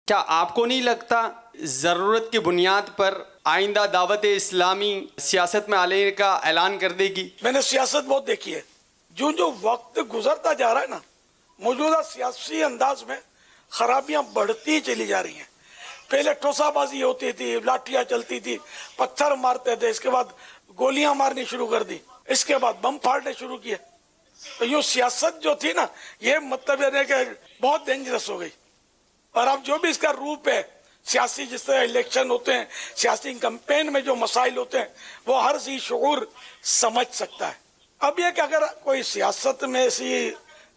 کیا آپ کو نہیں لگتا ضرورت کی بنیاد پر آئندہ دعوت اسلامی سیاست میں آنے کا اعلان کر دے گی؟ میں نے سیاست بہت دیکھی ہے. جو وقت گزرتا جا رہا ہے نا، موجودہ سیاسی انداز میں خرابیاں بڑھتی چلی جا رہی ہیں. پہلے ٹوسا بازی ہوتی تھی، لاٹھیاں چلتی تھی، پتھر مارتے تھے، اس کے بعد گولیاں مارنی شروع کر دی، اس کے بعد بم پھاڑنے شروع کیے. تو یہ سیاست جو تھی نا، یہ مطلب یہ کہ بہت ڈینجرس ہو گئی. اور اب جو بھی اس کا روپ ہے سیاسی، جس طرح الیکشن ہوتے ہیں، سیاسی کمپین میں جو مسائل ہوتے ہیں، وہ ہر ذی شعور سمجھ سکتا ہے. اب یہ کہ اگر کوئی سیاست میں ایسی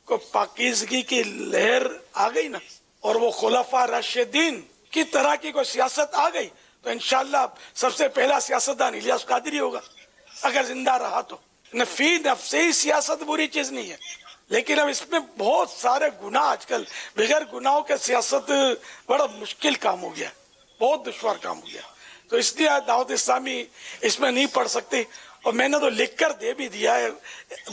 کوئی پاکیزگی کی لہر آ گئی نا، اور وہ خلفاء راشدین کی طرح کی کوئی سیاست آ گئی، تو انشاءاللہ سب سے پہلا سیاستدان الیاس قادری ہوگا اگر زندہ رہا تو. فی نفسی ہی سیاست بری چیز نہیں ہے، لیکن اب اس میں بہت سارے گناہ، آج کل بغیر گناہوں کے سیاست بڑا مشکل کام ہو گیا، بہت دشوار کام ہو گیا. تو اس لیے دعوت اسلامی اس میں نہیں پڑھ سکتی. اور میں نے تو لکھ کر دے بھی دیا ہے،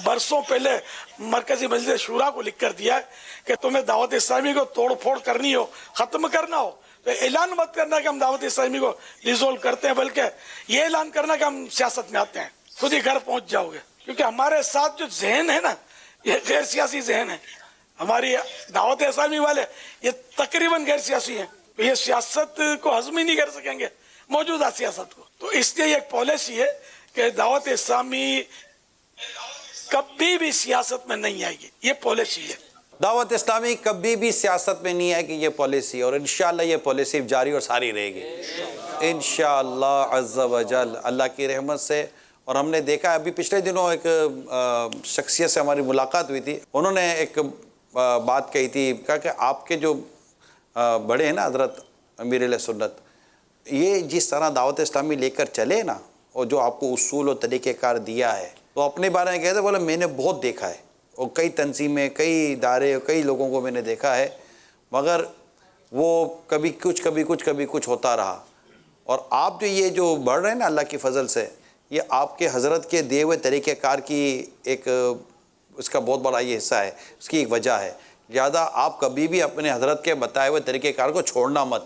برسوں پہلے مرکزی مجلس شورا کو لکھ کر دیا ہے کہ تمہیں دعوت اسلامی کو توڑ پھوڑ کرنی ہو، ختم کرنا ہو، تو اعلان مت کرنا کہ ہم دعوت اسلامی کو ڈیزولو کرتے ہیں، بلکہ یہ اعلان کرنا کہ ہم سیاست میں آتے ہیں. خود ہی گھر پہنچ جاؤ گے. کیونکہ ہمارے ساتھ جو ذہن ہے نا، یہ غیر سیاسی ذہن ہے. ہماری دعوت اسلامی والے یہ تقریباً غیر سیاسی ہیں، یہ سیاست کو ہضم ہی نہیں کر سکیں گے، موجودہ سیاست کو. تو اس لیے ایک پالیسی ہے کہ دعوت اسلامی کبھی بھی سیاست میں نہیں آئے گی، یہ پالیسی ہے. دعوت اسلامی کبھی بھی سیاست میں نہیں آئے گی، یہ پالیسی، اور انشاءاللہ یہ پالیسی جاری اور ساری رہے گی انشاءاللہ عز و جل اللہ کی رحمت سے. اور ہم نے دیکھا ابھی پچھلے دنوں ایک شخصیت سے ہماری ملاقات ہوئی تھی، انہوں نے ایک بات کہی تھی، کہا کہ آپ کے جو بڑے ہیں نا حضرت امیر اہل سنت، یہ جس طرح دعوت اسلامی لے کر چلے نا، اور جو آپ کو اصول اور طریقہ کار دیا ہے، تو اپنے بارے میں کہتے بولے میں نے بہت دیکھا ہے، اور کئی تنظیمیں، کئی ادارے، کئی لوگوں کو میں نے دیکھا ہے، مگر وہ کبھی کچھ ہوتا رہا. اور آپ یہ جو بڑھ رہے ہیں نا اللہ کی فضل سے، یہ آپ کے حضرت کے دیے ہوئے طریقہ کار کی ایک اس کا بہت بڑا یہ حصہ ہے، اس کی ایک وجہ ہے. لہذا آپ کبھی بھی اپنے حضرت کے بتائے ہوئے طریقہ کار کو چھوڑنا مت.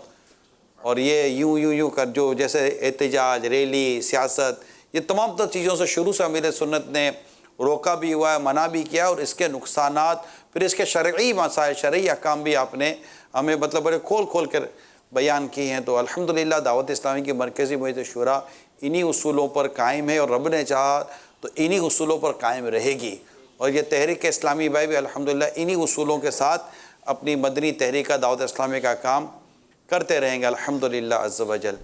اور یہ یوں کر جو جیسے احتجاج، ریلی، سیاست، یہ تمام تر چیزوں سے شروع سے امیر سنت نے روکا بھی ہوا ہے، منع بھی کیا، اور اس کے نقصانات، پھر اس کے شرعی مسائل، شرعی احکام بھی آپ نے ہمیں مطلب بڑے کھول کر بیان کی ہیں. تو الحمدللہ دعوت اسلامی کی مرکزی مجلس شورا انہی اصولوں پر قائم ہے، اور رب نے چاہا تو انہی اصولوں پر قائم رہے گی. اور یہ تحریک اسلامی بھائی بھی الحمدللہ انہی اصولوں کے ساتھ اپنی مدنی تحریک دعوت اسلامی کا کام کرتے رہیں گے الحمدللہ عز و جل.